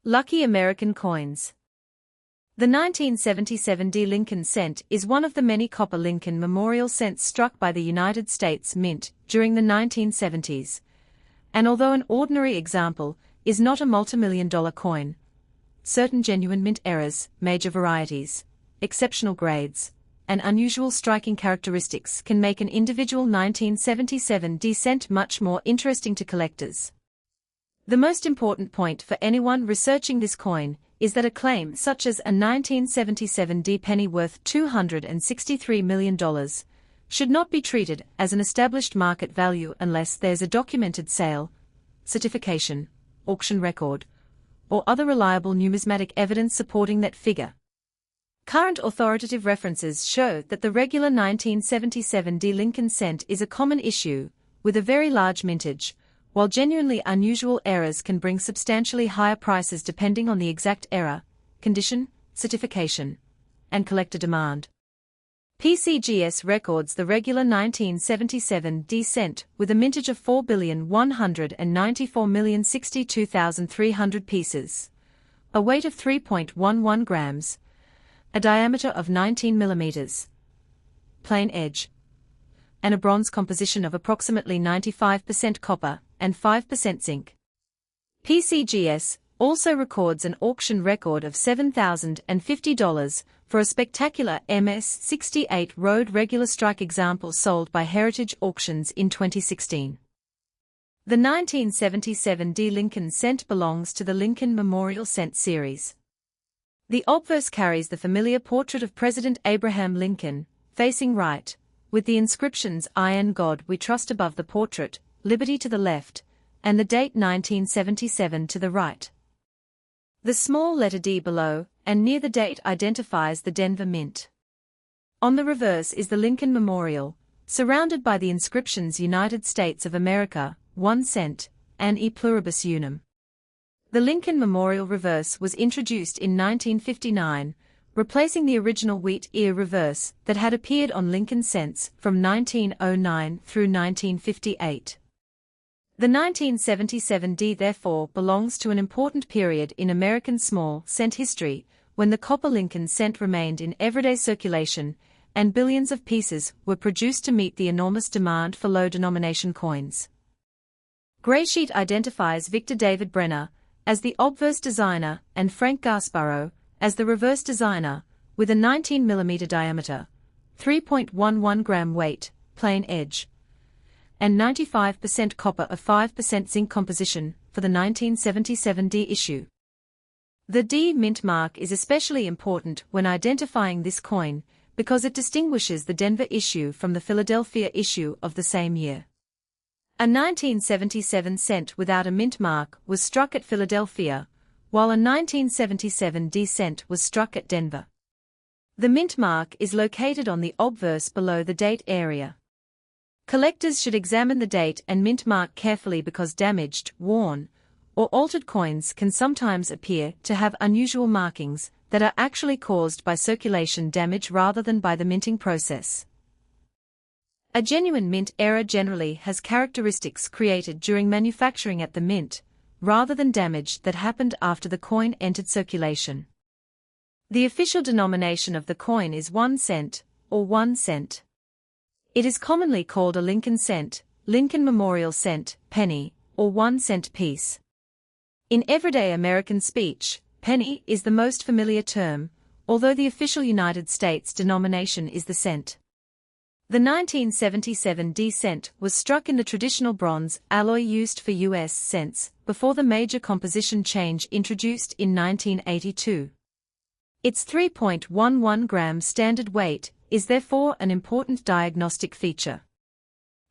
Lucky American coins. The 1977 D Lincoln cent is one of the many copper Lincoln Memorial cents struck by the United States Mint during the 1970s. And although an ordinary example is not a multimillion-dollar coin, certain genuine mint errors, major varieties, exceptional grades, and unusual striking characteristics can make an individual 1977 D cent much more interesting to collectors. The most important point for anyone researching this coin is that a claim such as a 1977 D penny worth $263 million should not be treated as an established market value unless there's a documented sale, certification, auction record, or other reliable numismatic evidence supporting that figure. Current authoritative references show that the regular 1977 D Lincoln cent is a common issue, with a very large mintage, while genuinely unusual errors can bring substantially higher prices depending on the exact error, condition, certification, and collector demand. PCGS records the regular 1977 D cent with a mintage of 4,194,062,300 pieces, a weight of 3.11 grams, a diameter of 19 millimeters, plain edge, and a bronze composition of approximately 95% copper and 5% zinc. PCGS also records an auction record of $7,050 for a spectacular MS-68 Road regular strike example sold by Heritage Auctions in 2016. The 1977 D Lincoln cent belongs to the Lincoln Memorial Cent series. The obverse carries the familiar portrait of President Abraham Lincoln, facing right, with the inscriptions "I and God We Trust" above the portrait, Liberty to the left, and the date 1977 to the right. The small letter D below and near the date identifies the Denver Mint. On the reverse is the Lincoln Memorial, surrounded by the inscriptions United States of America, 1 cent, and E pluribus unum. The Lincoln Memorial reverse was introduced in 1959, replacing the original wheat ear reverse that had appeared on Lincoln cents from 1909 through 1958. The 1977 D therefore belongs to an important period in American small cent history, when the copper Lincoln cent remained in everyday circulation, and billions of pieces were produced to meet the enormous demand for low-denomination coins. Graysheet identifies Victor David Brenner as the obverse designer and Frank Gasparo as the reverse designer, with a 19 mm diameter, 3.11 gram weight, plain edge, and 95% copper of 5% zinc composition for the 1977 D issue. The D mint mark is especially important when identifying this coin because it distinguishes the Denver issue from the Philadelphia issue of the same year. A 1977 cent without a mint mark was struck at Philadelphia, while a 1977 D cent was struck at Denver. The mint mark is located on the obverse below the date area. Collectors should examine the date and mint mark carefully because damaged, worn, or altered coins can sometimes appear to have unusual markings that are actually caused by circulation damage rather than by the minting process. A genuine mint error generally has characteristics created during manufacturing at the mint, rather than damage that happened after the coin entered circulation. The official denomination of the coin is 1 cent, or 1 cent. It is commonly called a Lincoln cent, Lincoln Memorial cent, penny, or 1 cent piece. In everyday American speech, penny is the most familiar term, although the official United States denomination is the cent. The 1977 D cent was struck in the traditional bronze alloy used for U.S. cents before the major composition change introduced in 1982. Its 3.11 gram standard weight is therefore an important diagnostic feature.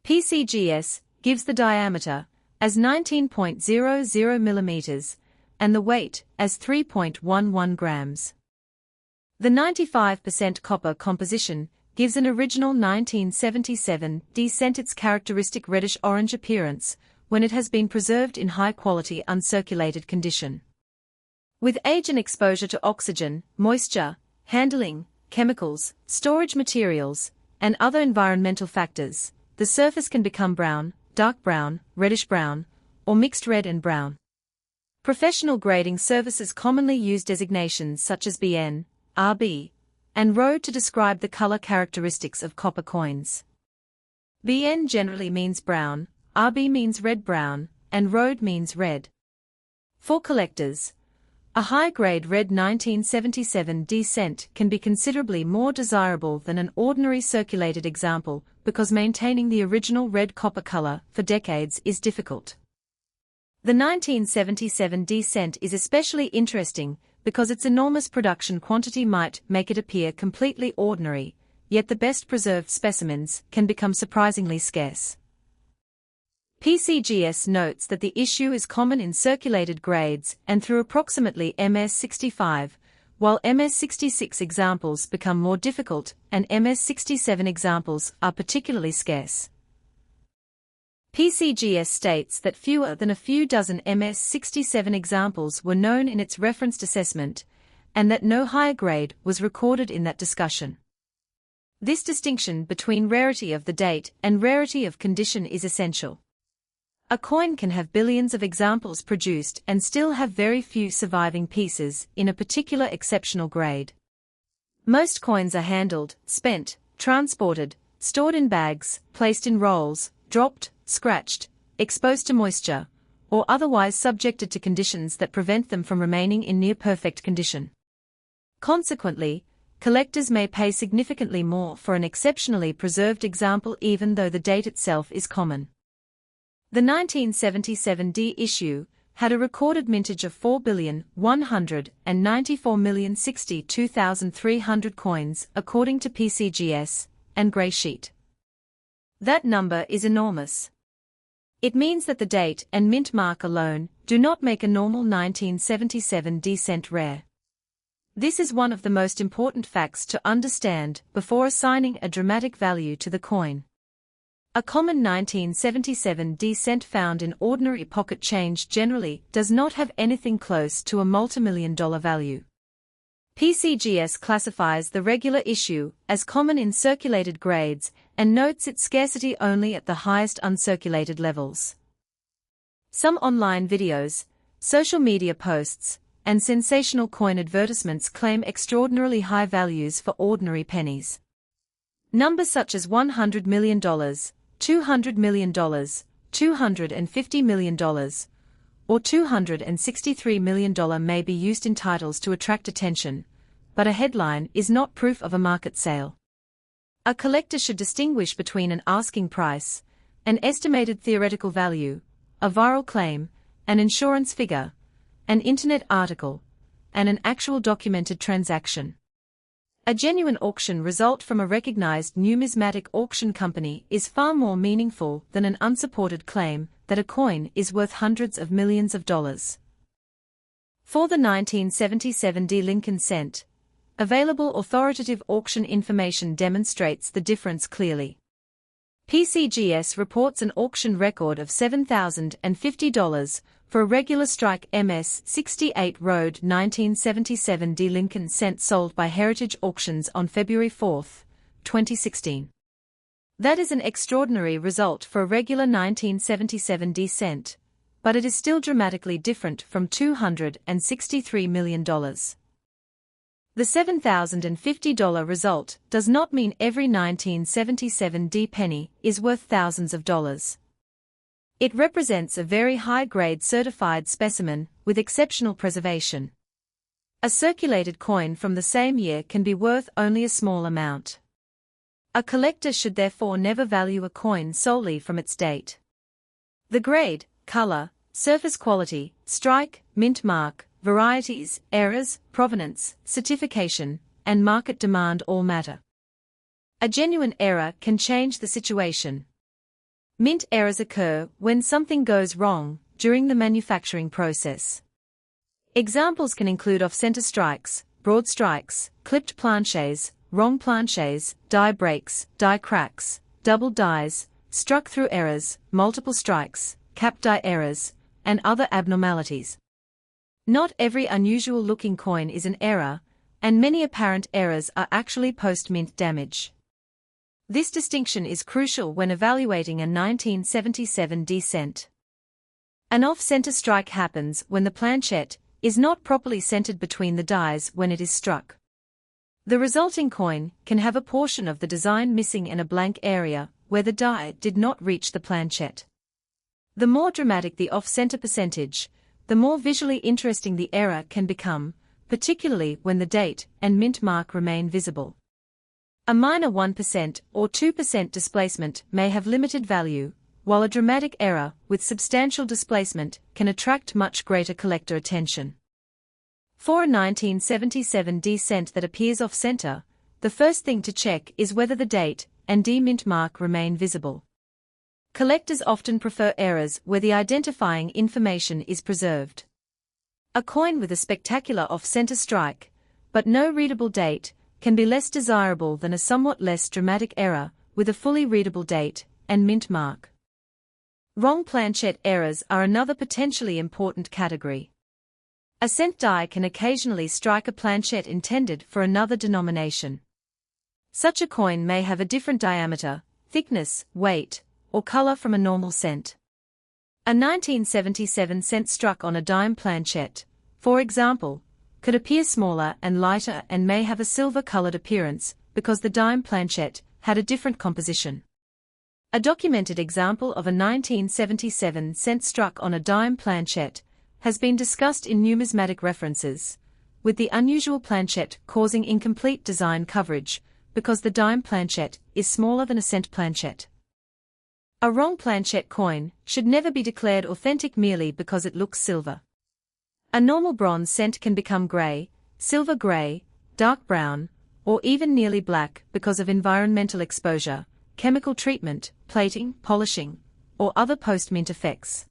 PCGS gives the diameter as 19.00 millimeters and the weight as 3.11 grams. The 95% copper composition gives an original 1977 D cent its characteristic reddish-orange appearance when it has been preserved in high-quality uncirculated condition. With age and exposure to oxygen, moisture, handling, chemicals, storage materials, and other environmental factors, the surface can become brown, dark brown, reddish-brown, or mixed red and brown. Professional grading services commonly use designations such as BN, RB, and ROD to describe the color characteristics of copper coins. BN generally means brown, RB means red-brown, and ROD means red. For collectors, a high-grade red 1977 D cent can be considerably more desirable than an ordinary circulated example because maintaining the original red copper color for decades is difficult. The 1977 D cent is especially interesting because its enormous production quantity might make it appear completely ordinary, yet the best preserved specimens can become surprisingly scarce. PCGS notes that the issue is common in circulated grades and through approximately MS65, while MS66 examples become more difficult and MS67 examples are particularly scarce. PCGS states that fewer than a few dozen MS67 examples were known in its referenced assessment, and that no higher grade was recorded in that discussion. This distinction between rarity of the date and rarity of condition is essential. A coin can have billions of examples produced and still have very few surviving pieces in a particular exceptional grade. Most coins are handled, spent, transported, stored in bags, placed in rolls, dropped, scratched, exposed to moisture, or otherwise subjected to conditions that prevent them from remaining in near-perfect condition. Consequently, collectors may pay significantly more for an exceptionally preserved example even though the date itself is common. The 1977 D issue had a recorded mintage of 4,194,062,300 coins according to PCGS, and grey sheet. That number is enormous. It means that the date and mint mark alone do not make a normal 1977 D cent rare. This is one of the most important facts to understand before assigning a dramatic value to the coin. A common 1977 D cent found in ordinary pocket change generally does not have anything close to a multimillion-dollar value. PCGS classifies the regular issue as common in circulated grades and notes its scarcity only at the highest uncirculated levels. Some online videos, social media posts, and sensational coin advertisements claim extraordinarily high values for ordinary pennies. Numbers such as $100 million, $200 million, $250 million, or $263 million may be used in titles to attract attention, but a headline is not proof of a market sale. A collector should distinguish between an asking price, an estimated theoretical value, a viral claim, an insurance figure, an internet article, and an actual documented transaction. A genuine auction result from a recognized numismatic auction company is far more meaningful than an unsupported claim that a coin is worth hundreds of millions of dollars. For the 1977 D Lincoln cent, available authoritative auction information demonstrates the difference clearly. PCGS reports an auction record of $7,050 for a regular strike MS-68 Road 1977 D Lincoln cent sold by Heritage Auctions on February 4, 2016. That is an extraordinary result for a regular 1977 D cent, but it is still dramatically different from $263 million. The $7,050 result does not mean every 1977 D penny is worth thousands of dollars. It represents a very high-grade certified specimen with exceptional preservation. A circulated coin from the same year can be worth only a small amount. A collector should therefore never value a coin solely from its date. The grade, color, surface quality, strike, mint mark, varieties, errors, provenance, certification, and market demand all matter. A genuine error can change the situation. Mint errors occur when something goes wrong during the manufacturing process. Examples can include off-center strikes, broad strikes, clipped planchets, wrong planchets, die breaks, die cracks, double dies, struck through errors, multiple strikes, cap die errors, and other abnormalities. Not every unusual-looking coin is an error, and many apparent errors are actually post-mint damage. This distinction is crucial when evaluating a 1977 D cent. An off-center strike happens when the planchette is not properly centered between the dies when it is struck. The resulting coin can have a portion of the design missing and a blank area where the die did not reach the planchette. The more dramatic the off-center percentage, the more visually interesting the error can become, particularly when the date and mint mark remain visible. A minor 1% or 2% displacement may have limited value, while a dramatic error with substantial displacement can attract much greater collector attention. For a 1977 D cent that appears off-center, the first thing to check is whether the date and D mint mark remain visible. Collectors often prefer errors where the identifying information is preserved. A coin with a spectacular off-center strike, but no readable date, can be less desirable than a somewhat less dramatic error with a fully readable date and mint mark. Wrong planchette errors are another potentially important category. A cent die can occasionally strike a planchette intended for another denomination. Such a coin may have a different diameter, thickness, weight, or color from a normal cent. A 1977 cent struck on a dime planchette, for example, could appear smaller and lighter and may have a silver-colored appearance because the dime planchette had a different composition. A documented example of a 1977 cent struck on a dime planchette has been discussed in numismatic references, with the unusual planchette causing incomplete design coverage because the dime planchette is smaller than a cent planchette. A wrong planchette coin should never be declared authentic merely because it looks silver. A normal bronze cent can become gray, silver gray, dark brown, or even nearly black because of environmental exposure, chemical treatment, plating, polishing, or other post-mint effects.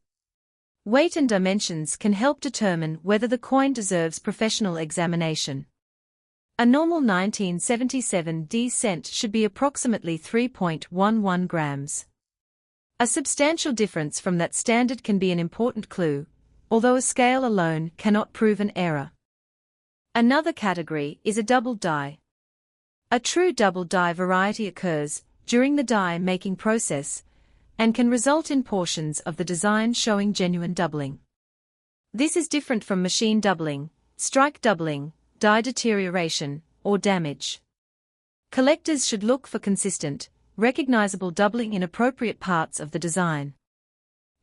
Weight and dimensions can help determine whether the coin deserves professional examination. A normal 1977 D cent should be approximately 3.11 grams. A substantial difference from that standard can be an important clue, although a scale alone cannot prove an error. Another category is a double die. A true double die variety occurs during the die-making process and can result in portions of the design showing genuine doubling. This is different from machine doubling, strike doubling, die deterioration, or damage. Collectors should look for consistent, recognizable doubling in appropriate parts of the design.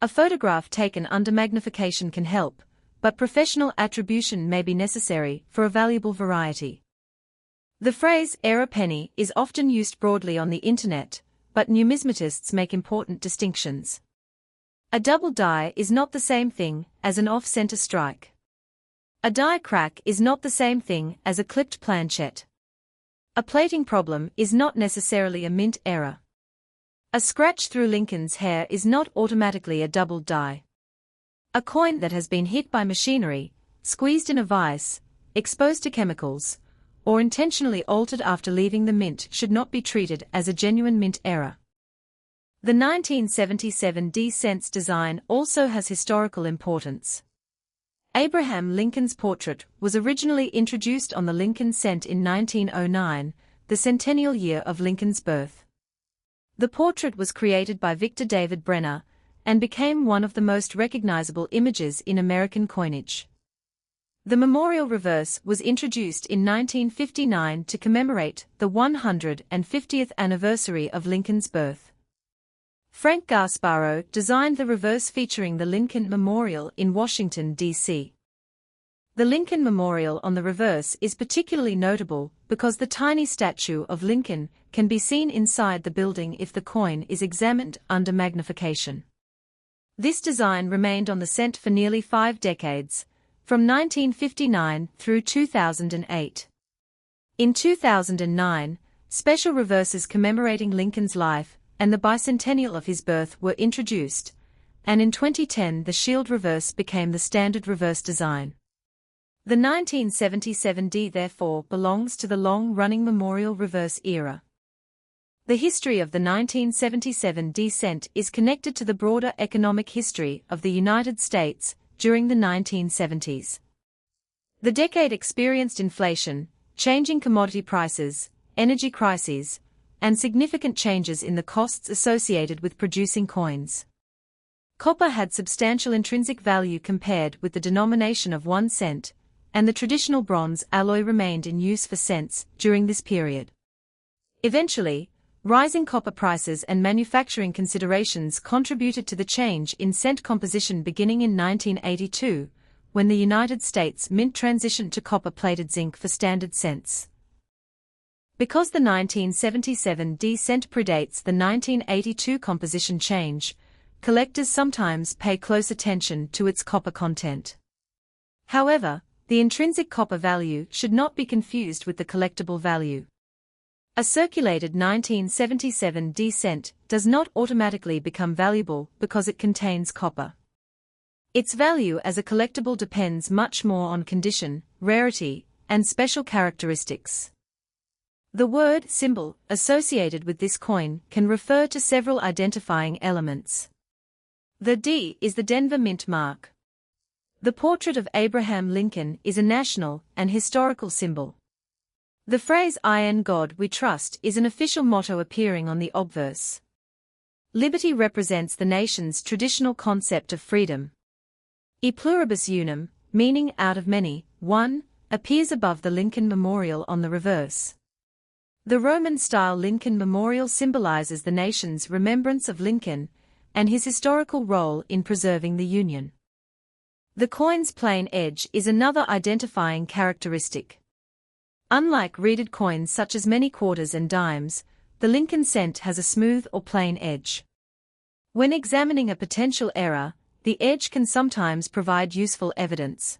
A photograph taken under magnification can help, but professional attribution may be necessary for a valuable variety. The phrase error penny is often used broadly on the internet, but numismatists make important distinctions. A double die is not the same thing as an off-center strike. A die crack is not the same thing as a clipped planchette. A plating problem is not necessarily a mint error. A scratch through Lincoln's hair is not automatically a double die. A coin that has been hit by machinery, squeezed in a vice, exposed to chemicals, or intentionally altered after leaving the mint should not be treated as a genuine mint error. The 1977 D cents design also has historical importance. Abraham Lincoln's portrait was originally introduced on the Lincoln cent in 1909, the centennial year of Lincoln's birth. The portrait was created by Victor David Brenner and became one of the most recognizable images in American coinage. The memorial reverse was introduced in 1959 to commemorate the 150th anniversary of Lincoln's birth. Frank Gasparo designed the reverse featuring the Lincoln Memorial in Washington, D.C. The Lincoln Memorial on the reverse is particularly notable because the tiny statue of Lincoln can be seen inside the building if the coin is examined under magnification. This design remained on the cent for nearly 5 decades, from 1959 through 2008. In 2009, special reverses commemorating Lincoln's life and the bicentennial of his birth were introduced, and in 2010 the shield reverse became the standard reverse design. The 1977 D therefore belongs to the long-running memorial reverse era. The history of the 1977 D cent is connected to the broader economic history of the United States during the 1970s. The decade experienced inflation, changing commodity prices, energy crises, and significant changes in the costs associated with producing coins. Copper had substantial intrinsic value compared with the denomination of 1 cent, and the traditional bronze alloy remained in use for cents during this period. Eventually, rising copper prices and manufacturing considerations contributed to the change in cent composition beginning in 1982, when the United States Mint transitioned to copper-plated zinc for standard cents. Because the 1977 D cent predates the 1982 composition change, collectors sometimes pay close attention to its copper content. However, the intrinsic copper value should not be confused with the collectible value. A circulated 1977 D cent does not automatically become valuable because it contains copper. Its value as a collectible depends much more on condition, rarity, and special characteristics. The word symbol associated with this coin can refer to several identifying elements. The D is the Denver Mint mark. The portrait of Abraham Lincoln is a national and historical symbol. The phrase "In God We Trust" is an official motto appearing on the obverse. Liberty represents the nation's traditional concept of freedom. E pluribus unum, meaning out of many, one, appears above the Lincoln Memorial on the reverse. The Roman-style Lincoln Memorial symbolizes the nation's remembrance of Lincoln and his historical role in preserving the Union. The coin's plain edge is another identifying characteristic. Unlike reeded coins such as many quarters and dimes, the Lincoln cent has a smooth or plain edge. When examining a potential error, the edge can sometimes provide useful evidence.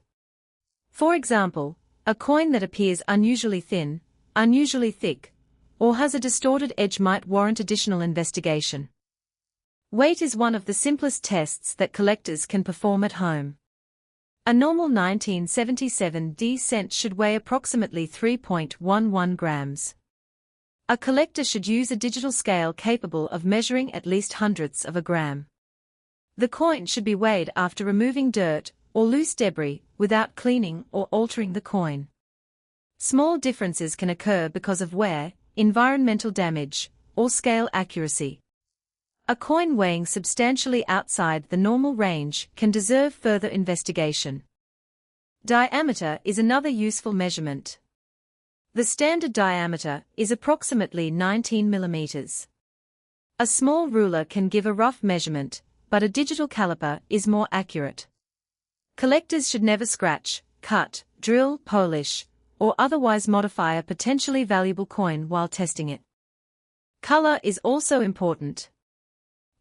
For example, a coin that appears unusually thin, unusually thick, or has a distorted edge might warrant additional investigation. Weight is one of the simplest tests that collectors can perform at home. A normal 1977 D cent should weigh approximately 3.11 grams. A collector should use a digital scale capable of measuring at least hundredths of a gram. The coin should be weighed after removing dirt or loose debris without cleaning or altering the coin. Small differences can occur because of wear, environmental damage, or scale accuracy. A coin weighing substantially outside the normal range can deserve further investigation. Diameter is another useful measurement. The standard diameter is approximately 19 millimeters. A small ruler can give a rough measurement, but a digital caliper is more accurate. Collectors should never scratch, cut, drill, polish, or otherwise modify a potentially valuable coin while testing it. Color is also important.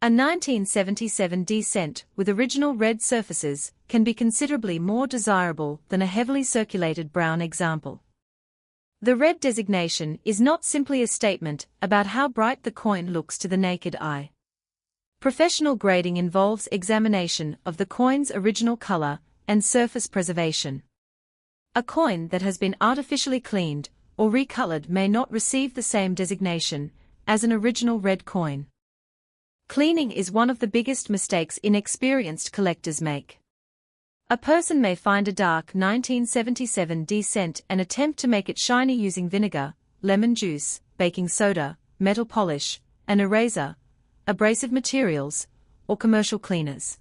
A 1977 D cent with original red surfaces can be considerably more desirable than a heavily circulated brown example. The red designation is not simply a statement about how bright the coin looks to the naked eye. Professional grading involves examination of the coin's original color and surface preservation. A coin that has been artificially cleaned or recolored may not receive the same designation as an original red coin. Cleaning is one of the biggest mistakes inexperienced collectors make. A person may find a dark 1977 D cent and attempt to make it shiny using vinegar, lemon juice, baking soda, metal polish, an eraser, abrasive materials, or commercial cleaners.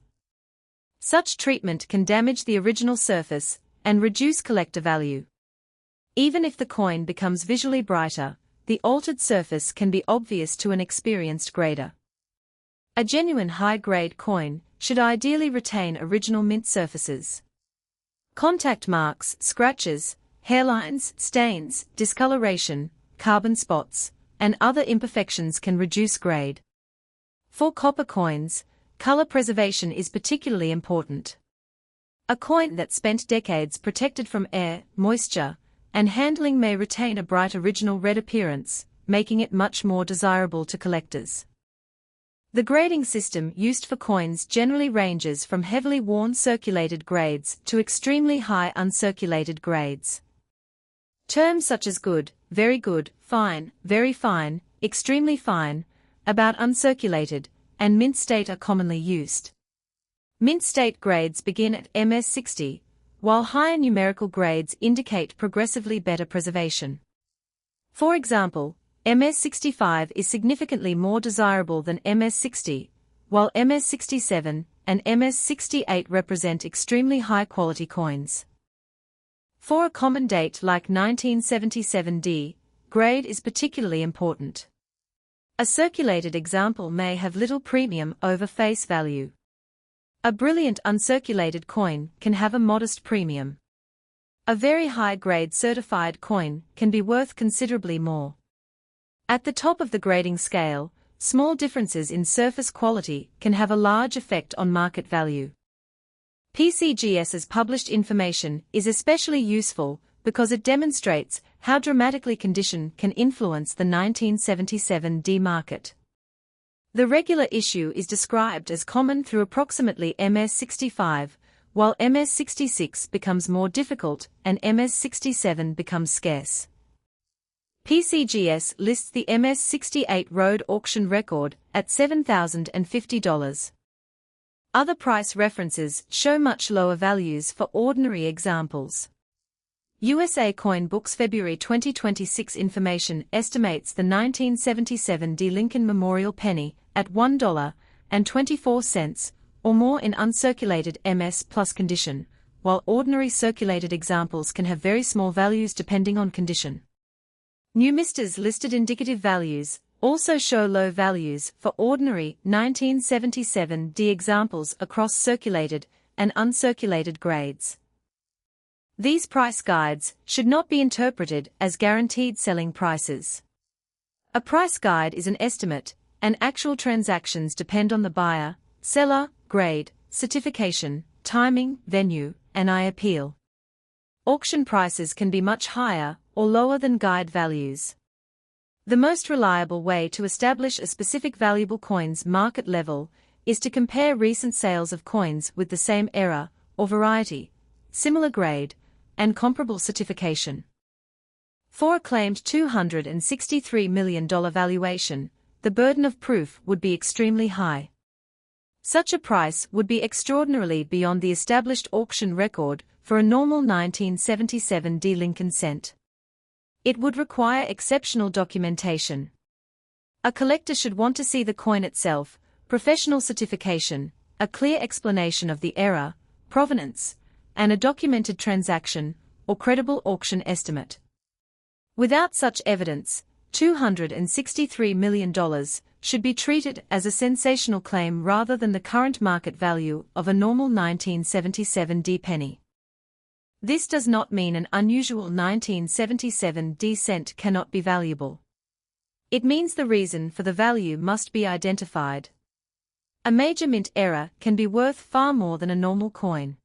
Such treatment can damage the original surface and reduce collector value. Even if the coin becomes visually brighter, the altered surface can be obvious to an experienced grader. A genuine high-grade coin should ideally retain original mint surfaces. Contact marks, scratches, hairlines, stains, discoloration, carbon spots, and other imperfections can reduce grade. For copper coins, color preservation is particularly important. A coin that spent decades protected from air, moisture, and handling may retain a bright original red appearance, making it much more desirable to collectors. The grading system used for coins generally ranges from heavily worn circulated grades to extremely high uncirculated grades. Terms such as good, very fine, extremely fine, about uncirculated, and mint state are commonly used. Mint state grades begin at MS60, while higher numerical grades indicate progressively better preservation. For example, MS65 is significantly more desirable than MS60, while MS67 and MS-68 represent extremely high-quality coins. For a common date like 1977D, grade is particularly important. A circulated example may have little premium over face value. A brilliant uncirculated coin can have a modest premium. A very high-grade certified coin can be worth considerably more. At the top of the grading scale, small differences in surface quality can have a large effect on market value. PCGS's published information is especially useful because it demonstrates how dramatically condition can influence the 1977D market. The regular issue is described as common through approximately MS-65, while MS-66 becomes more difficult and MS-67 becomes scarce. PCGS lists the MS-68 road auction record at $7,050. Other price references show much lower values for ordinary examples. USA Coin Books February 2026 information estimates the 1977D Lincoln Memorial Penny at $1.24 or more in uncirculated MS plus condition, while ordinary circulated examples can have very small values depending on condition. Numismatic's listed indicative values also show low values for ordinary 1977D examples across circulated and uncirculated grades. These price guides should not be interpreted as guaranteed selling prices. A price guide is an estimate, and actual transactions depend on the buyer, seller, grade, certification, timing, venue, and appeal. Auction prices can be much higher or lower than guide values. The most reliable way to establish a specific valuable coin's market level is to compare recent sales of coins with the same era or variety, similar grade, and comparable certification. For a claimed $263 million valuation, the burden of proof would be extremely high. Such a price would be extraordinarily beyond the established auction record for a normal 1977D Lincoln cent. It would require exceptional documentation. A collector should want to see the coin itself, professional certification, a clear explanation of the era, provenance, and a documented transaction or credible auction estimate. Without such evidence, $263 million should be treated as a sensational claim rather than the current market value of a normal 1977D penny. This does not mean an unusual 1977D cent cannot be valuable. It means the reason for the value must be identified. A major mint error can be worth far more than a normal coin.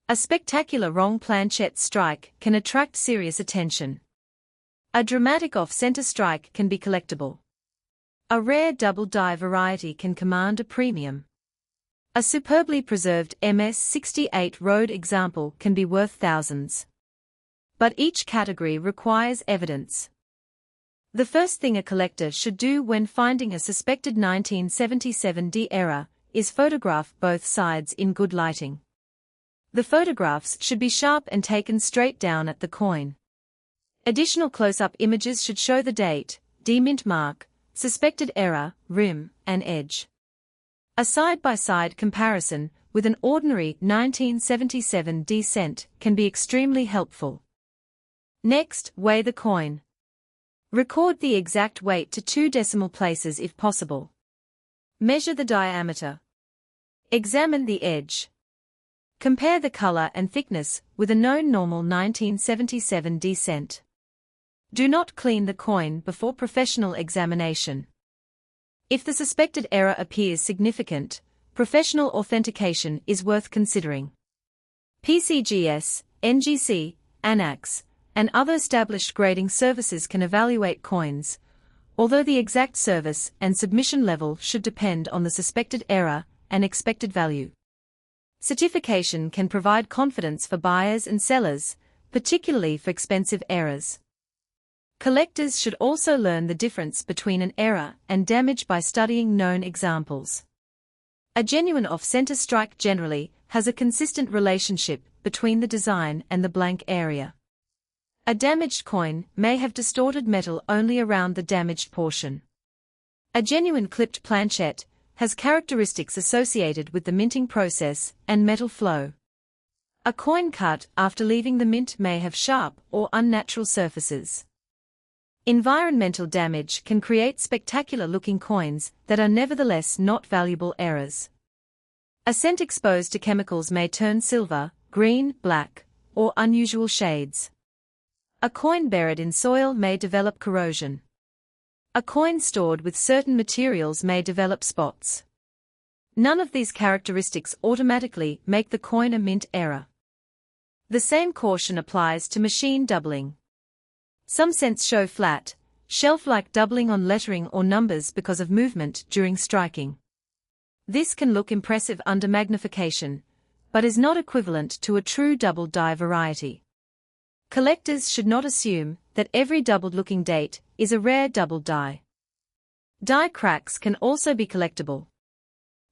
A spectacular wrong planchette strike can attract serious attention. A dramatic off-center strike can be collectible. A rare double die variety can command a premium. A superbly preserved MS-68 road example can be worth thousands. But each category requires evidence. The first thing a collector should do when finding a suspected 1977D error is photograph both sides in good lighting. The photographs should be sharp and taken straight down at the coin. Additional close-up images should show the date, demint mark, suspected error, rim, and edge. A side-by-side comparison with an ordinary 1977D cent can be extremely helpful. Next, weigh the coin. Record the exact weight to 2 decimal places if possible. Measure the diameter. Examine the edge. Compare the color and thickness with a known normal 1977D cent. Do not clean the coin before professional examination. If the suspected error appears significant, professional authentication is worth considering. PCGS, NGC, ANAX, and other established grading services can evaluate coins, although the exact service and submission level should depend on the suspected error and expected value. Certification can provide confidence for buyers and sellers, particularly for expensive errors. Collectors should also learn the difference between an error and damage by studying known examples. A genuine off-center strike generally has a consistent relationship between the design and the blank area. A damaged coin may have distorted metal only around the damaged portion. A genuine clipped planchette has characteristics associated with the minting process and metal flow. A coin cut after leaving the mint may have sharp or unnatural surfaces. Environmental damage can create spectacular-looking coins that are nevertheless not valuable errors. A cent exposed to chemicals may turn silver, green, black, or unusual shades. A coin buried in soil may develop corrosion. A coin stored with certain materials may develop spots. None of these characteristics automatically make the coin a mint error. The same caution applies to machine doubling. Some cents show flat, shelf-like doubling on lettering or numbers because of movement during striking. This can look impressive under magnification, but is not equivalent to a true doubled die variety. Collectors should not assume that every doubled-looking date is a rare doubled die. Die cracks can also be collectible.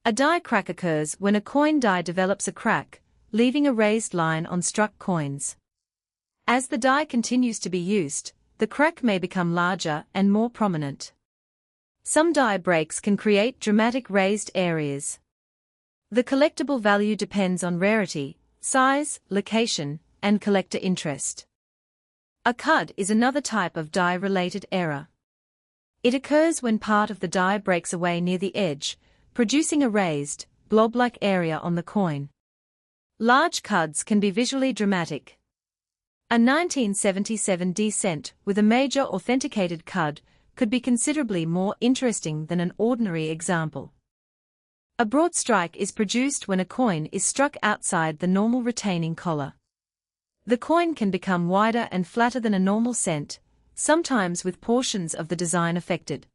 A die crack occurs when a coin die develops a crack, leaving a raised line on struck coins. As the die continues to be used, the crack may become larger and more prominent. Some die breaks can create dramatic raised areas. The collectible value depends on rarity, size, location, and collector interest. A cud is another type of die-related error. It occurs when part of the die breaks away near the edge, producing a raised, blob-like area on the coin. Large cuds can be visually dramatic. A 1977 D cent with a major authenticated cud could be considerably more interesting than an ordinary example. A broad strike is produced when a coin is struck outside the normal retaining collar. The coin can become wider and flatter than a normal cent, sometimes with portions of the design affected.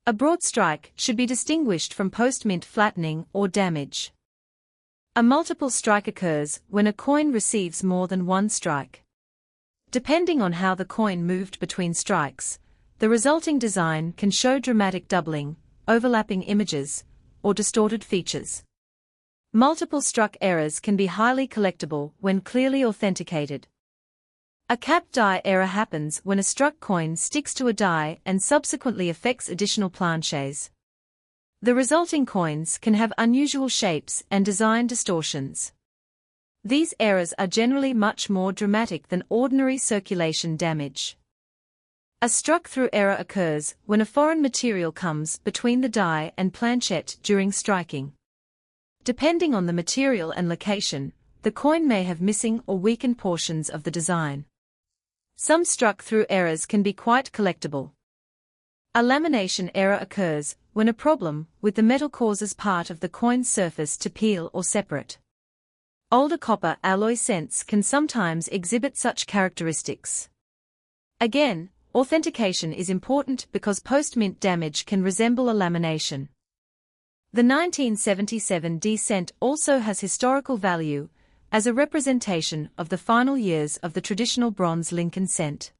A broad strike should be distinguished from post-mint flattening or damage. A multiple strike occurs when a coin receives more than one strike. Depending on how the coin moved between strikes, the resulting design can show dramatic doubling, overlapping images, or distorted features. Multiple struck errors can be highly collectible when clearly authenticated. A cap die error happens when a struck coin sticks to a die and subsequently affects additional planches. The resulting coins can have unusual shapes and design distortions. These errors are generally much more dramatic than ordinary circulation damage. A struck-through error occurs when a foreign material comes between the die and planchette during striking. Depending on the material and location, the coin may have missing or weakened portions of the design. Some struck-through errors can be quite collectible. A lamination error occurs when a problem with the metal causes part of the coin's surface to peel or separate. Older copper alloy cents can sometimes exhibit such characteristics. Again, authentication is important because post-mint damage can resemble a lamination. The 1977 D cent also has historical value as a representation of the final years of the traditional bronze Lincoln cent.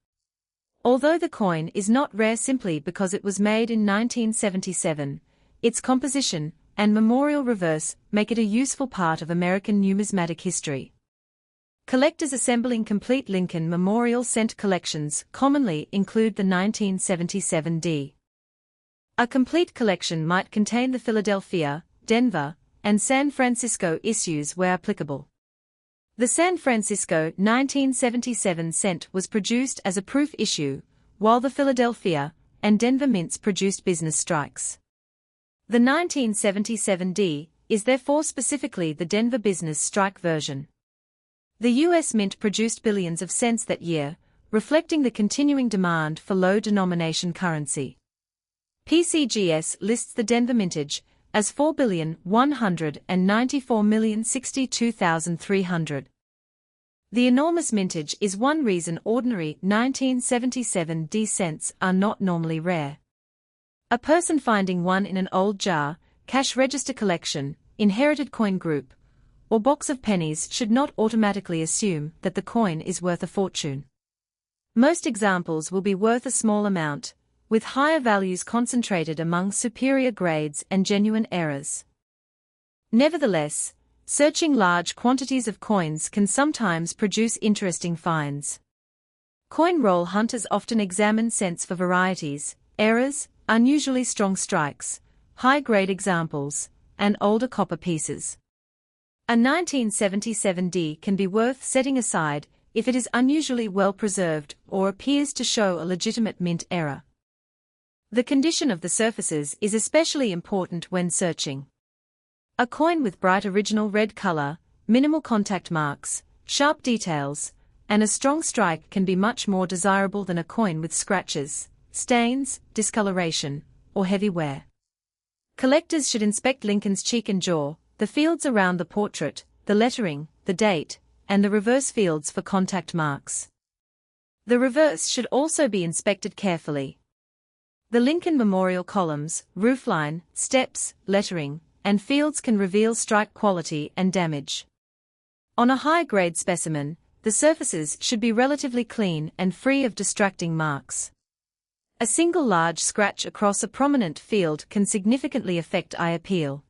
Although the coin is not rare simply because it was made in 1977, its composition and memorial reverse make it a useful part of American numismatic history. Collectors assembling complete Lincoln memorial cent collections commonly include the 1977 D. A complete collection might contain the Philadelphia, Denver, and San Francisco issues where applicable. The San Francisco 1977 cent was produced as a proof issue, while the Philadelphia and Denver mints produced business strikes. The 1977 D is therefore specifically the Denver business strike version. The U.S. Mint produced billions of cents that year, reflecting the continuing demand for low-denomination currency. PCGS lists the Denver mintage as 4,194,062,300. The enormous mintage is one reason ordinary 1977 D cents are not normally rare. A person finding one in an old jar, cash register collection, inherited coin group, or box of pennies should not automatically assume that the coin is worth a fortune. Most examples will be worth a small amount, with higher values concentrated among superior grades and genuine errors. Nevertheless, searching large quantities of coins can sometimes produce interesting finds. Coin roll hunters often examine cents for varieties, errors, unusually strong strikes, high-grade examples, and older copper pieces. A 1977 D can be worth setting aside if it is unusually well preserved or appears to show a legitimate mint error. The condition of the surfaces is especially important when searching. A coin with bright original red color, minimal contact marks, sharp details, and a strong strike can be much more desirable than a coin with scratches, stains, discoloration, or heavy wear. Collectors should inspect Lincoln's cheek and jaw, the fields around the portrait, the lettering, the date, and the reverse fields for contact marks. The reverse should also be inspected carefully. The Lincoln memorial columns, roofline, steps, lettering, and fields can reveal strike quality and damage. On a high-grade specimen, the surfaces should be relatively clean and free of distracting marks. A single large scratch across a prominent field can significantly affect eye appeal.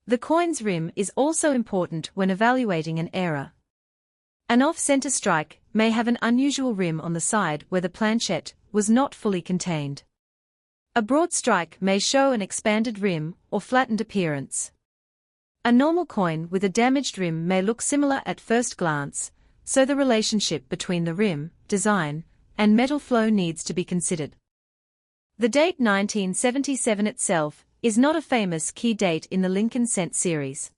The coin's rim is also important when evaluating an error. An off-center strike may have an unusual rim on the side where the planchette was not fully contained. A broad strike may show an expanded rim or flattened appearance. A normal coin with a damaged rim may look similar at first glance, so the relationship between the rim, design, and metal flow needs to be considered. The date 1977 itself is not a famous key date in the Lincoln cent series.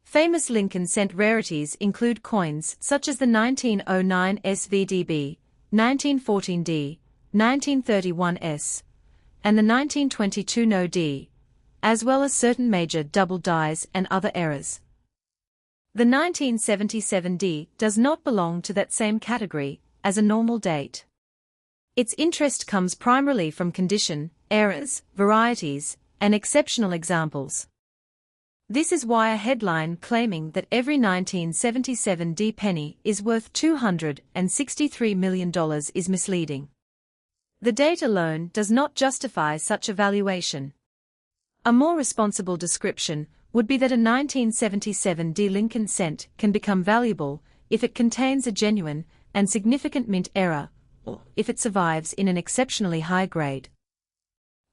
Famous Lincoln cent rarities include coins such as the 1909 SVDB, 1914D, 1931S, and the 1922 No D, as well as certain major double dies and other errors. The 1977 D does not belong to that same category as a normal date. Its interest comes primarily from condition, errors, varieties, and exceptional examples. This is why a headline claiming that every 1977 D penny is worth $263 million is misleading. The date alone does not justify such a valuation. A more responsible description would be that a 1977 D Lincoln cent can become valuable if it contains a genuine and significant mint error, or if it survives in an exceptionally high grade.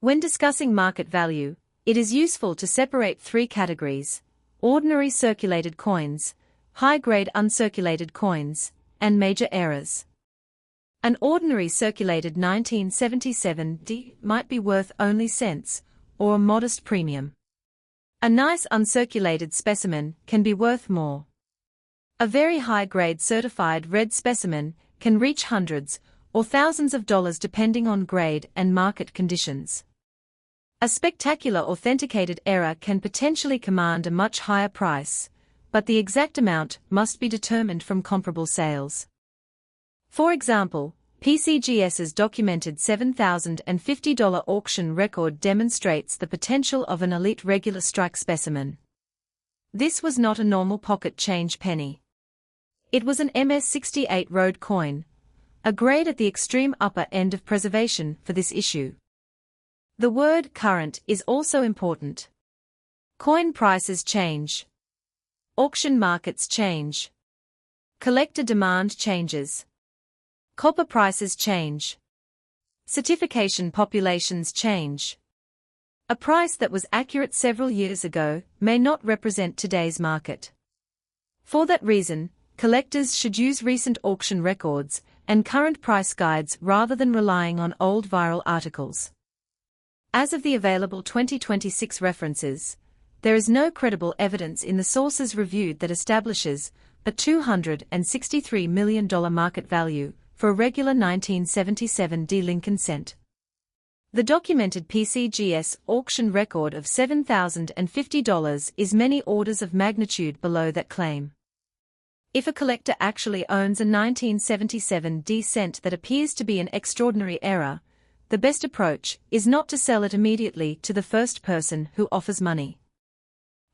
When discussing market value, it is useful to separate three categories: ordinary circulated coins, high-grade uncirculated coins, and major errors. An ordinary circulated 1977 D might be worth only cents, or a modest premium. A nice uncirculated specimen can be worth more. A very high-grade certified red specimen can reach hundreds or thousands of dollars depending on grade and market conditions. A spectacular authenticated error can potentially command a much higher price, but the exact amount must be determined from comparable sales. For example, PCGS's documented $7,050 auction record demonstrates the potential of an elite regular strike specimen. This was not a normal pocket change penny. It was an MS-68 road coin, a grade at the extreme upper end of preservation for this issue. The word current is also important. Coin prices change. Auction markets change. Collector demand changes. Copper prices change. Certification populations change. A price that was accurate several years ago may not represent today's market. For that reason, collectors should use recent auction records and current price guides rather than relying on old viral articles. As of the available 2026 references, there is no credible evidence in the sources reviewed that establishes a $263 million market value for a regular 1977 D Lincoln cent. The documented PCGS auction record of $7,050 is many orders of magnitude below that claim. If a collector actually owns a 1977 D cent that appears to be an extraordinary error, the best approach is not to sell it immediately to the first person who offers money.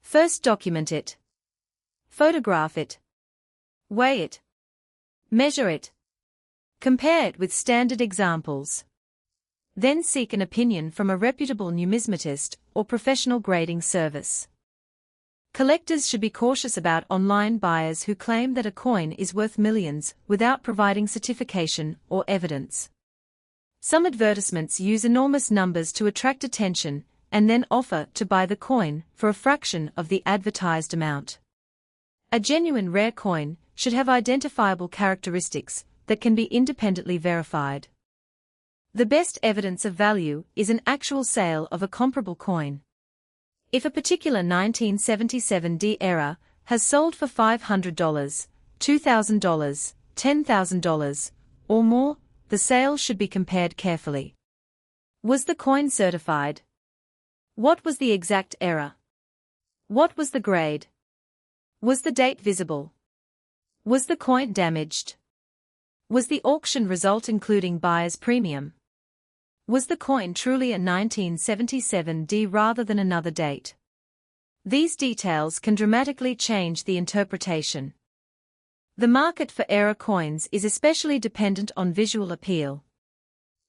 First document it. Photograph it. Weigh it. Measure it. Compare it with standard examples. Then seek an opinion from a reputable numismatist or professional grading service. Collectors should be cautious about online buyers who claim that a coin is worth millions without providing certification or evidence. Some advertisements use enormous numbers to attract attention and then offer to buy the coin for a fraction of the advertised amount. A genuine rare coin should have identifiable characteristics that can be independently verified. The best evidence of value is an actual sale of a comparable coin. If a particular 1977 D era has sold for $500, $2,000, $10,000, or more, the sale should be compared carefully. Was the coin certified? What was the exact era? What was the grade? Was the date visible? Was the coin damaged? Was the auction result including buyer's premium? Was the coin truly a 1977 D rather than another date? These details can dramatically change the interpretation. The market for era coins is especially dependent on visual appeal.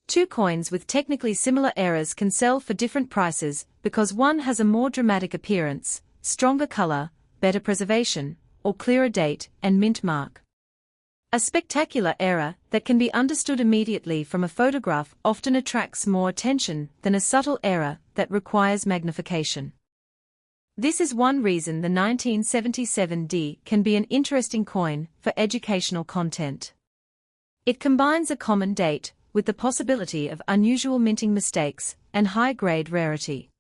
Two coins with technically similar eras can sell for different prices because one has a more dramatic appearance, stronger color, better preservation, or clearer date and mint mark. A spectacular era that can be understood immediately from a photograph often attracts more attention than a subtle era that requires magnification. This is one reason the 1977 D can be an interesting coin for educational content. It combines a common date with the possibility of unusual minting mistakes and high-grade rarity.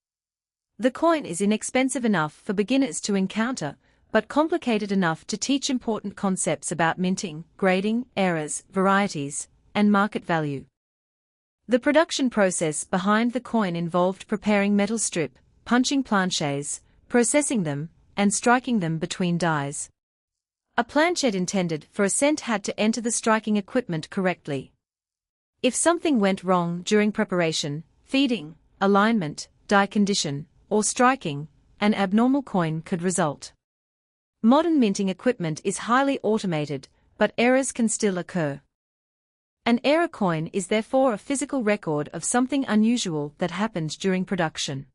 The coin is inexpensive enough for beginners to encounter, but complicated enough to teach important concepts about minting, grading, eras, varieties, and market value. The production process behind the coin involved preparing metal strip, punching planchets, processing them, and striking them between dies. A planchet intended for a cent had to enter the striking equipment correctly. If something went wrong during preparation, feeding, alignment, die condition, or striking, an abnormal coin could result. Modern minting equipment is highly automated, but errors can still occur. An error coin is therefore a physical record of something unusual that happened during production.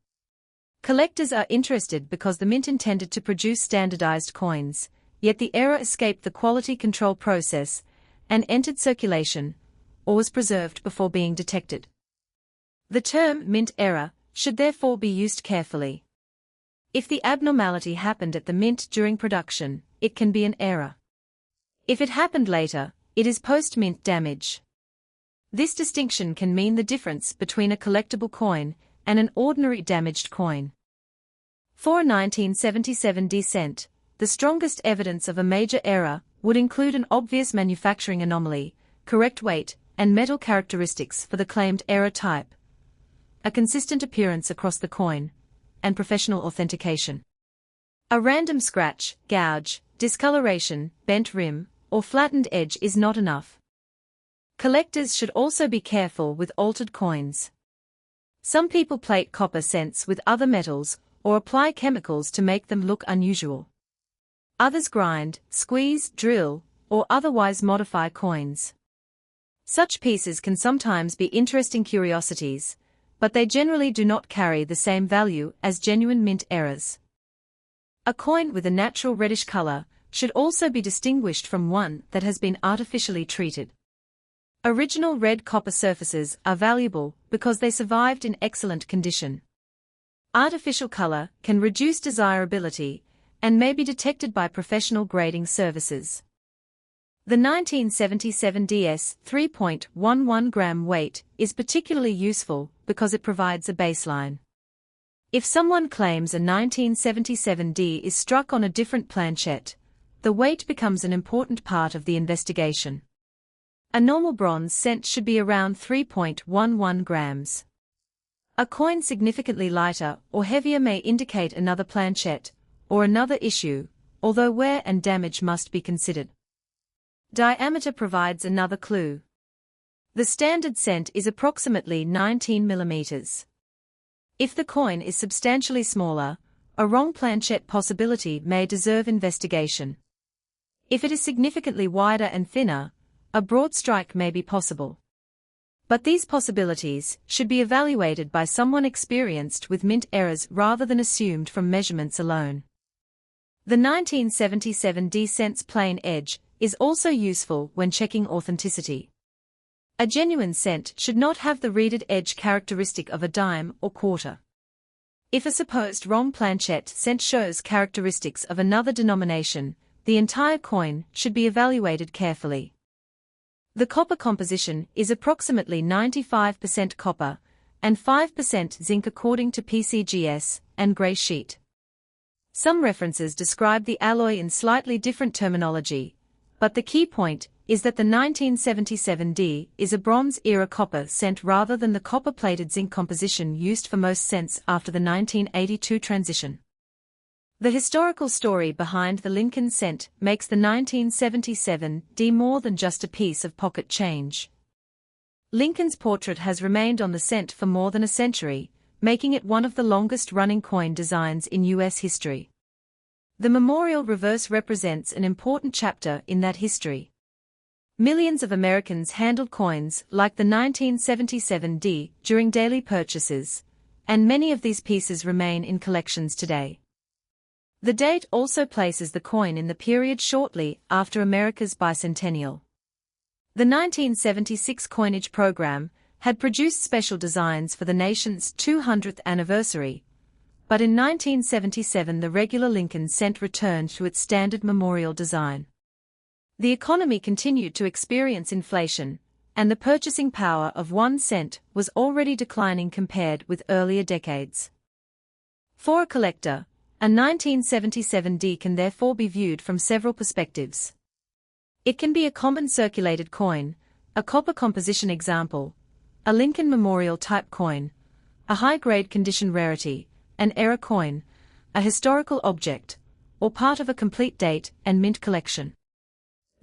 Collectors are interested because the mint intended to produce standardized coins, yet the error escaped the quality control process and entered circulation, or was preserved before being detected. The term mint error should therefore be used carefully. If the abnormality happened at the mint during production, it can be an error. If it happened later, it is post-mint damage. This distinction can mean the difference between a collectible coin and an ordinary damaged coin. For a 1977 D cent, the strongest evidence of a major error would include an obvious manufacturing anomaly, correct weight and metal characteristics for the claimed error type, a consistent appearance across the coin, and professional authentication. A random scratch, gouge, discoloration, bent rim, or flattened edge is not enough. Collectors should also be careful with altered coins. Some people plate copper cents with other metals or apply chemicals to make them look unusual. Others grind, squeeze, drill, or otherwise modify coins. Such pieces can sometimes be interesting curiosities, but they generally do not carry the same value as genuine mint errors. A coin with a natural reddish color should also be distinguished from one that has been artificially treated. Original red copper surfaces are valuable because they survived in excellent condition. Artificial color can reduce desirability and may be detected by professional grading services. The 1977 DS 3.11 gram weight is particularly useful because it provides a baseline. If someone claims a 1977 D is struck on a different planchet, the weight becomes an important part of the investigation. A normal bronze cent should be around 3.11 grams. A coin significantly lighter or heavier may indicate another planchet or another issue, although wear and damage must be considered. Diameter provides another clue. The standard cent is approximately 19 millimeters. If the coin is substantially smaller, a wrong planchet possibility may deserve investigation. If it is significantly wider and thinner, a broad strike may be possible. But these possibilities should be evaluated by someone experienced with mint errors rather than assumed from measurements alone. The 1977 D cent's plain edge is also useful when checking authenticity. A genuine cent should not have the reeded edge characteristic of a dime or quarter. If a supposed wrong planchette cent shows characteristics of another denomination, the entire coin should be evaluated carefully. The copper composition is approximately 95% copper and 5% zinc according to PCGS and gray sheet. Some references describe the alloy in slightly different terminology, but the key point is that the 1977D is a Bronze-era copper cent rather than the copper-plated zinc composition used for most cents after the 1982 transition. The historical story behind the Lincoln cent makes the 1977D more than just a piece of pocket change. Lincoln's portrait has remained on the cent for more than a century, making it one of the longest-running coin designs in U.S. history. The memorial reverse represents an important chapter in that history. Millions of Americans handled coins like the 1977D during daily purchases, and many of these pieces remain in collections today. The date also places the coin in the period shortly after America's bicentennial. The 1976 coinage program had produced special designs for the nation's 200th anniversary, but in 1977 the regular Lincoln cent returned to its standard memorial design. The economy continued to experience inflation, and the purchasing power of 1 cent was already declining compared with earlier decades. For a collector, a 1977D can therefore be viewed from several perspectives. It can be a common circulated coin, a copper composition example, a Lincoln Memorial type coin, a high-grade condition rarity, an era coin, a historical object, or part of a complete date and mint collection.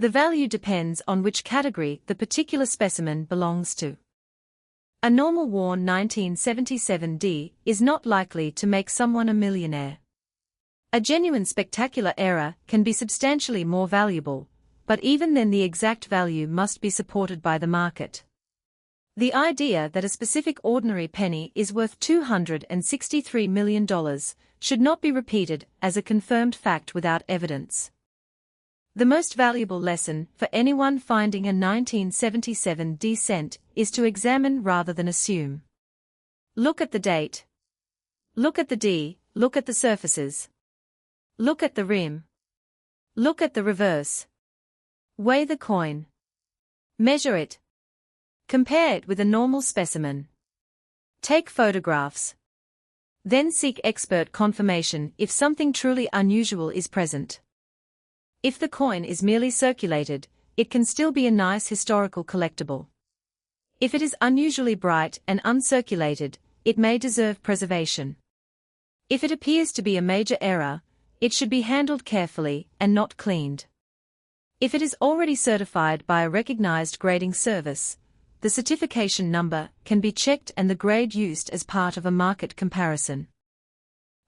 The value depends on which category the particular specimen belongs to. A normal worn 1977D is not likely to make someone a millionaire. A genuine spectacular era can be substantially more valuable, but even then the exact value must be supported by the market. The idea that a specific ordinary penny is worth $263 million should not be repeated as a confirmed fact without evidence. The most valuable lesson for anyone finding a 1977D cent is to examine rather than assume. Look at the date. Look at the D, look at the surfaces. Look at the rim. Look at the reverse. Weigh the coin. Measure it. Compare it with a normal specimen. Take photographs. Then seek expert confirmation if something truly unusual is present. If the coin is merely circulated, it can still be a nice historical collectible. If it is unusually bright and uncirculated, it may deserve preservation. If it appears to be a major error, it should be handled carefully and not cleaned. If it is already certified by a recognized grading service, the certification number can be checked and the grade used as part of a market comparison.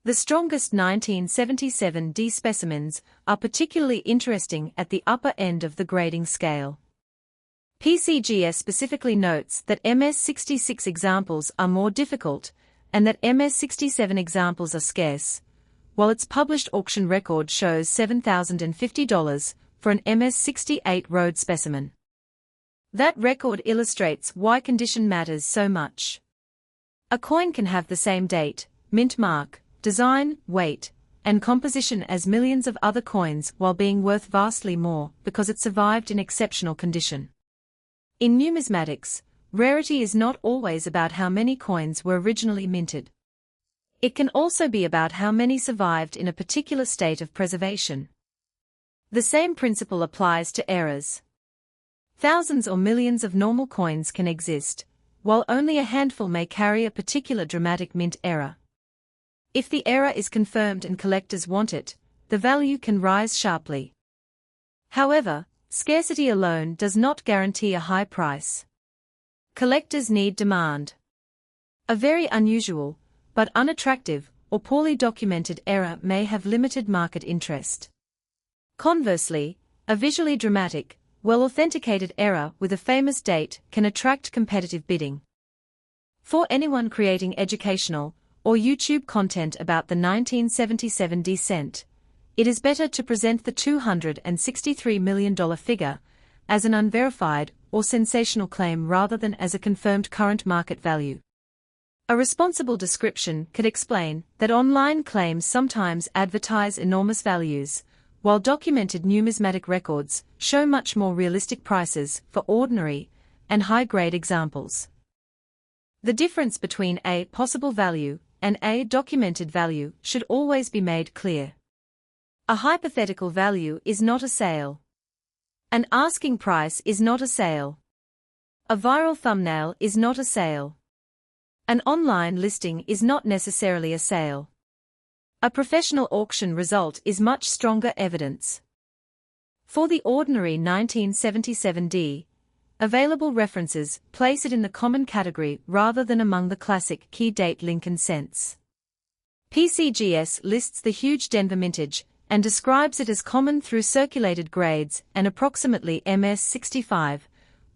The strongest 1977D specimens are particularly interesting at the upper end of the grading scale. PCGS specifically notes that MS66 examples are more difficult and that MS67 examples are scarce, while its published auction record shows $7,050 for an MS68 road specimen. That record illustrates why condition matters so much. A coin can have the same date, mint mark, design, weight, and composition as millions of other coins while being worth vastly more because it survived in exceptional condition. In numismatics, rarity is not always about how many coins were originally minted. It can also be about how many survived in a particular state of preservation. The same principle applies to errors. Thousands or millions of normal coins can exist, while only a handful may carry a particular dramatic mint error. If the error is confirmed and collectors want it, the value can rise sharply. However, scarcity alone does not guarantee a high price. Collectors need demand. A very unusual, but unattractive, or poorly documented error may have limited market interest. Conversely, a visually dramatic, well-authenticated error with a famous date can attract competitive bidding. For anyone creating educational or YouTube content about the 1977D cent, it is better to present the $263 million figure as an unverified or sensational claim rather than as a confirmed current market value. A responsible description could explain that online claims sometimes advertise enormous values, while documented numismatic records show much more realistic prices for ordinary and high-grade examples. The difference between a possible value and a documented value should always be made clear. A hypothetical value is not a sale. An asking price is not a sale. A viral thumbnail is not a sale. An online listing is not necessarily a sale. A professional auction result is much stronger evidence. For the ordinary 1977D, available references place it in the common category rather than among the classic key date Lincoln cents. PCGS lists the huge Denver mintage and describes it as common through circulated grades and approximately MS65,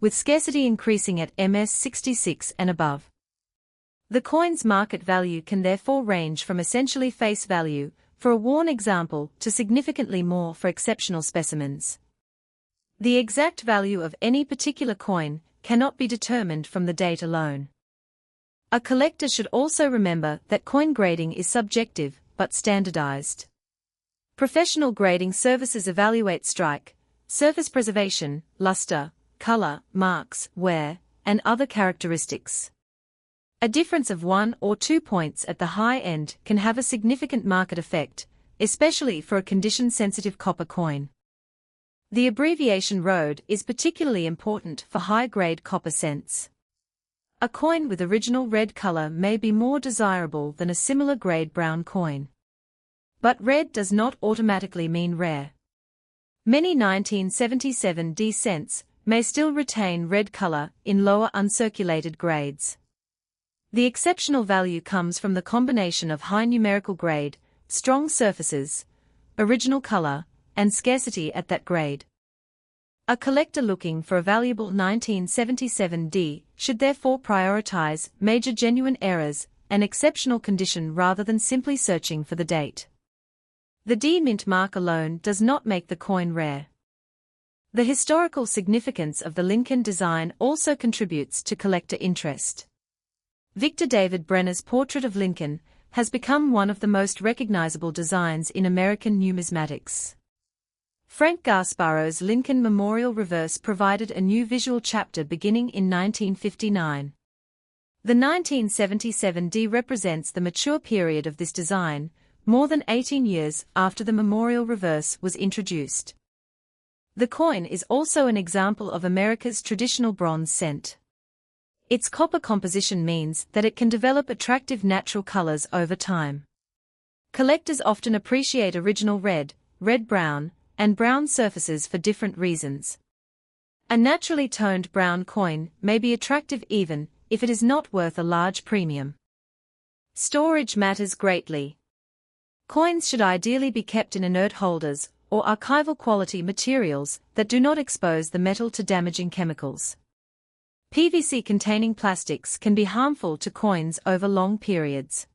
with scarcity increasing at MS66 and above. The coin's market value can therefore range from essentially face value for a worn example to significantly more for exceptional specimens. The exact value of any particular coin cannot be determined from the date alone. A collector should also remember that coin grading is subjective but standardized. Professional grading services evaluate strike, surface preservation, luster, color, marks, wear, and other characteristics. A difference of 1 or 2 points at the high end can have a significant market effect, especially for a condition-sensitive copper coin. The abbreviation ROAD is particularly important for high-grade copper cents. A coin with original red color may be more desirable than a similar grade brown coin. But red does not automatically mean rare. Many 1977D cents may still retain red color in lower uncirculated grades. The exceptional value comes from the combination of high numerical grade, strong surfaces, original color, and scarcity at that grade. A collector looking for a valuable 1977D should therefore prioritize major genuine errors and exceptional condition rather than simply searching for the date. The D mint mark alone does not make the coin rare. The historical significance of the Lincoln design also contributes to collector interest. Victor David Brenner's portrait of Lincoln has become one of the most recognizable designs in American numismatics. Frank Gasparo's Lincoln Memorial Reverse provided a new visual chapter beginning in 1959. The 1977D represents the mature period of this design, more than 18 years after the Memorial Reverse was introduced. The coin is also an example of America's traditional bronze cent. Its copper composition means that it can develop attractive natural colors over time. Collectors often appreciate original red, red-brown, and brown surfaces for different reasons. A naturally toned brown coin may be attractive even if it is not worth a large premium. Storage matters greatly. Coins should ideally be kept in inert holders or archival quality materials that do not expose the metal to damaging chemicals. PVC-containing plastics can be harmful to coins over long periods.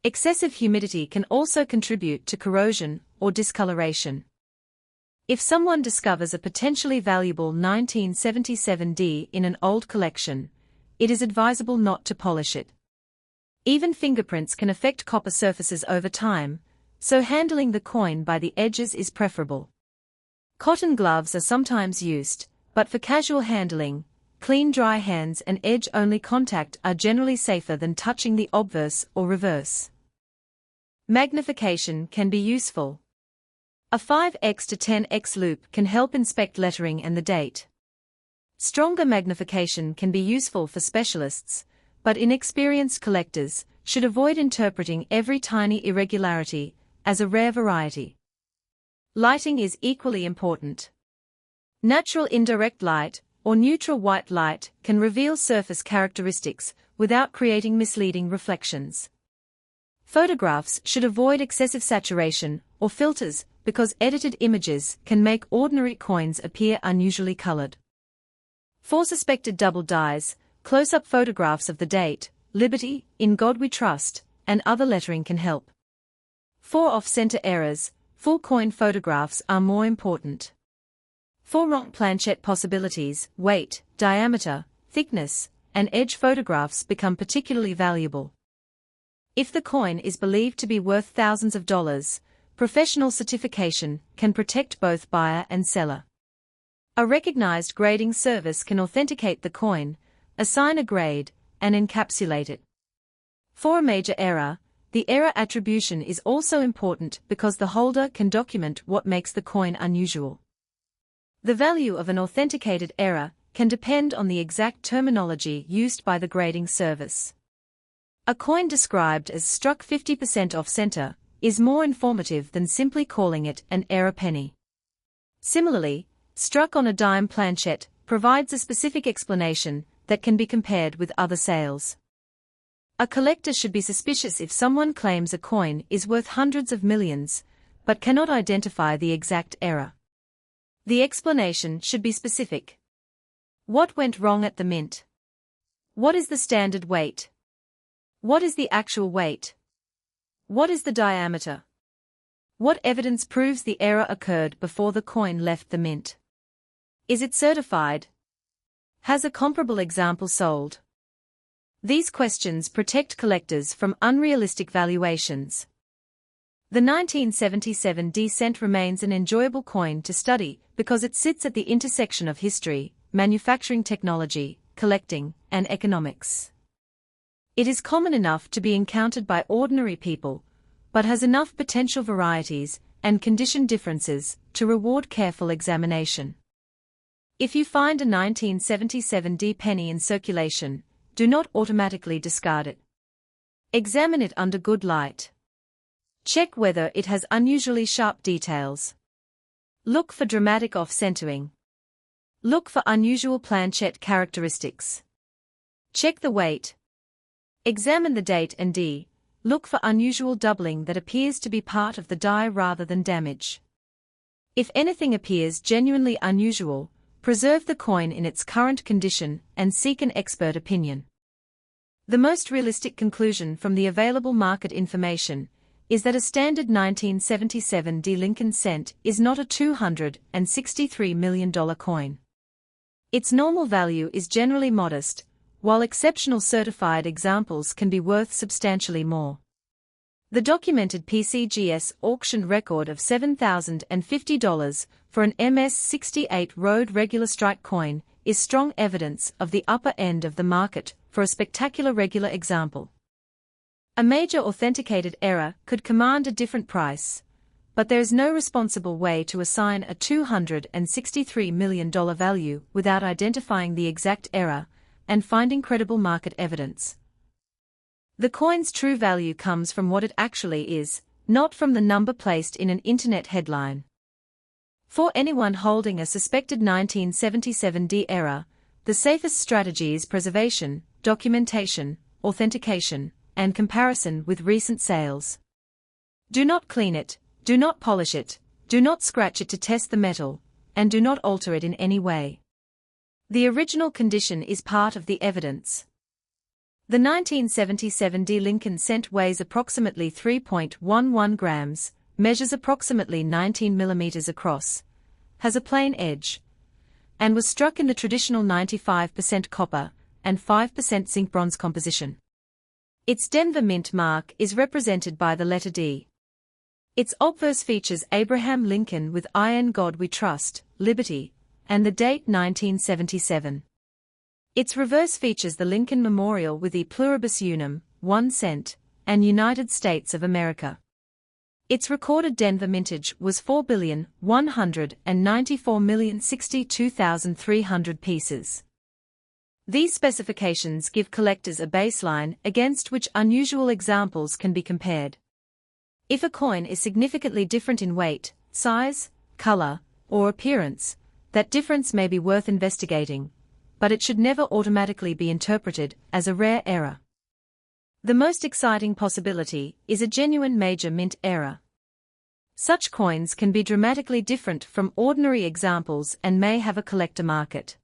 Excessive humidity can also contribute to corrosion or discoloration. If someone discovers a potentially valuable 1977D in an old collection, it is advisable not to polish it. Even fingerprints can affect copper surfaces over time, so handling the coin by the edges is preferable. Cotton gloves are sometimes used, but for casual handling, clean dry hands and edge-only contact are generally safer than touching the obverse or reverse. Magnification can be useful. A 5x to 10x loupe can help inspect lettering and the date. Stronger magnification can be useful for specialists, but inexperienced collectors should avoid interpreting every tiny irregularity as a rare variety. Lighting is equally important. Natural indirect light, or neutral white light, can reveal surface characteristics without creating misleading reflections. Photographs should avoid excessive saturation or filters because edited images can make ordinary coins appear unusually colored. For suspected double dies, close-up photographs of the date, Liberty, In God We Trust, and other lettering can help. For off-center errors, full coin photographs are more important. For wrong planchette possibilities, weight, diameter, thickness, and edge photographs become particularly valuable. If the coin is believed to be worth thousands of dollars, professional certification can protect both buyer and seller. A recognized grading service can authenticate the coin, assign a grade, and encapsulate it. For a major error, the error attribution is also important because the holder can document what makes the coin unusual. The value of an authenticated error can depend on the exact terminology used by the grading service. A coin described as struck 50% off center is more informative than simply calling it an error penny. Similarly, struck on a dime planchette provides a specific explanation that can be compared with other sales. A collector should be suspicious if someone claims a coin is worth hundreds of millions, but cannot identify the exact error. The explanation should be specific. What went wrong at the mint? What is the standard weight? What is the actual weight? What is the diameter? What evidence proves the error occurred before the coin left the mint? Is it certified? Has a comparable example sold? These questions protect collectors from unrealistic valuations. The 1977 D-cent remains an enjoyable coin to study because it sits at the intersection of history, manufacturing technology, collecting, and economics. It is common enough to be encountered by ordinary people, but has enough potential varieties and condition differences to reward careful examination. If you find a 1977 D penny in circulation, do not automatically discard it. Examine it under good light. Check whether it has unusually sharp details. Look for dramatic off-centering. Look for unusual planchette characteristics. Check the weight. Examine the date and D. Look for unusual doubling that appears to be part of the die rather than damage. If anything appears genuinely unusual, preserve the coin in its current condition and seek an expert opinion. The most realistic conclusion from the available market information is that a standard 1977 D Lincoln cent is not a $263 million coin. Its normal value is generally modest, while exceptional certified examples can be worth substantially more. The documented PCGS auction record of $7,050 for an MS-68 Road regular strike coin is strong evidence of the upper end of the market for a spectacular regular example. A major authenticated error could command a different price, but there is no responsible way to assign a $263 million value without identifying the exact error and finding credible market evidence. The coin's true value comes from what it actually is, not from the number placed in an internet headline. For anyone holding a suspected 1977 D error, the safest strategy is preservation, documentation, authentication, and comparison with recent sales. Do not clean it, do not polish it, do not scratch it to test the metal, and do not alter it in any way. The original condition is part of the evidence. The 1977 D Lincoln cent weighs approximately 3.11 grams, measures approximately 19 millimeters across, has a plain edge, and was struck in the traditional 95% copper and 5% zinc bronze composition. Its Denver Mint mark is represented by the letter D. Its obverse features Abraham Lincoln with "Iron God We Trust, Liberty," and the date 1977. Its reverse features the Lincoln Memorial with E Pluribus Unum, 1 cent, and United States of America. Its recorded Denver mintage was 4,194,062,300 pieces. These specifications give collectors a baseline against which unusual examples can be compared. If a coin is significantly different in weight, size, color, or appearance, that difference may be worth investigating, but it should never automatically be interpreted as a rare error. The most exciting possibility is a genuine major mint error. Such coins can be dramatically different from ordinary examples and may have a collector market.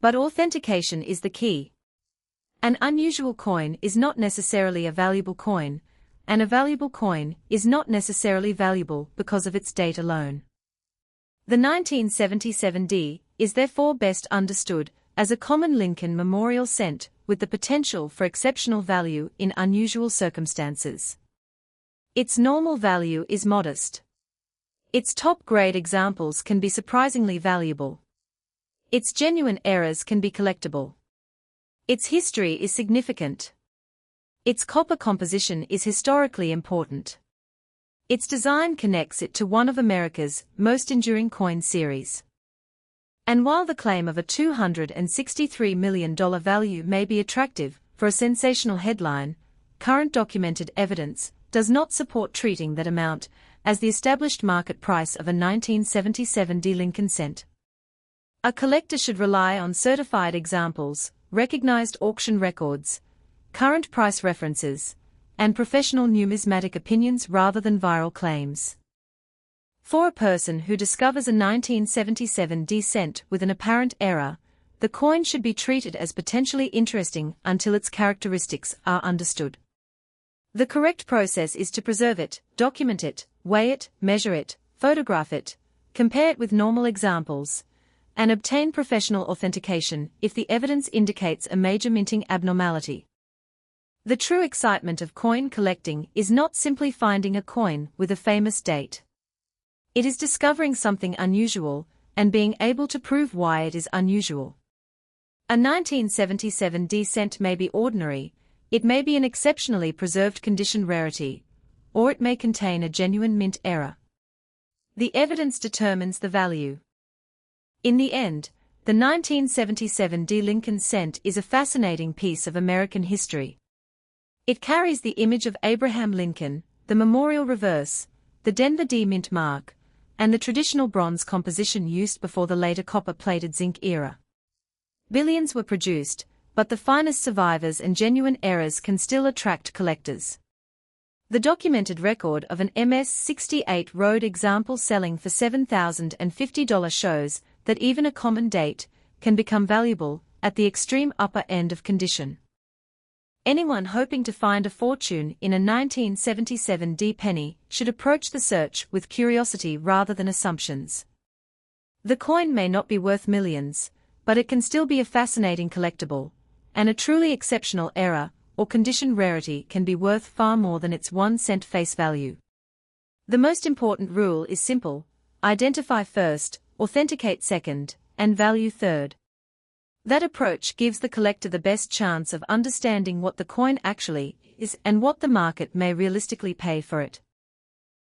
But authentication is the key. An unusual coin is not necessarily a valuable coin, and a valuable coin is not necessarily valuable because of its date alone. The 1977 D is therefore best understood as a common Lincoln Memorial cent with the potential for exceptional value in unusual circumstances. Its normal value is modest. Its top-grade examples can be surprisingly valuable. Its genuine errors can be collectible. Its history is significant. Its copper composition is historically important. Its design connects it to one of America's most enduring coin series. And while the claim of a $263 million value may be attractive for a sensational headline, current documented evidence does not support treating that amount as the established market price of a 1977 Lincoln cent. A collector should rely on certified examples, recognized auction records, current price references, and professional numismatic opinions rather than viral claims. For a person who discovers a 1977 cent with an apparent error, the coin should be treated as potentially interesting until its characteristics are understood. The correct process is to preserve it, document it, weigh it, measure it, photograph it, compare it with normal examples, and obtain professional authentication if the evidence indicates a major minting abnormality. The true excitement of coin collecting is not simply finding a coin with a famous date. It is discovering something unusual and being able to prove why it is unusual. A 1977 cent may be ordinary, it may be an exceptionally preserved condition rarity, or it may contain a genuine mint error. The evidence determines the value. In the end, the 1977 Lincoln cent is a fascinating piece of American history. It carries the image of Abraham Lincoln, the memorial reverse, the Denver D mint mark, and the traditional bronze composition used before the later copper-plated zinc era. Billions were produced, but the finest survivors and genuine errors can still attract collectors. The documented record of an MS-68 road example selling for $7,050 shows that even a common date can become valuable at the extreme upper end of condition. Anyone hoping to find a fortune in a 1977 penny should approach the search with curiosity rather than assumptions. The coin may not be worth millions, but it can still be a fascinating collectible, and a truly exceptional error or condition rarity can be worth far more than its 1 cent face value. The most important rule is simple: identify first, authenticate second, and value third. That approach gives the collector the best chance of understanding what the coin actually is and what the market may realistically pay for it.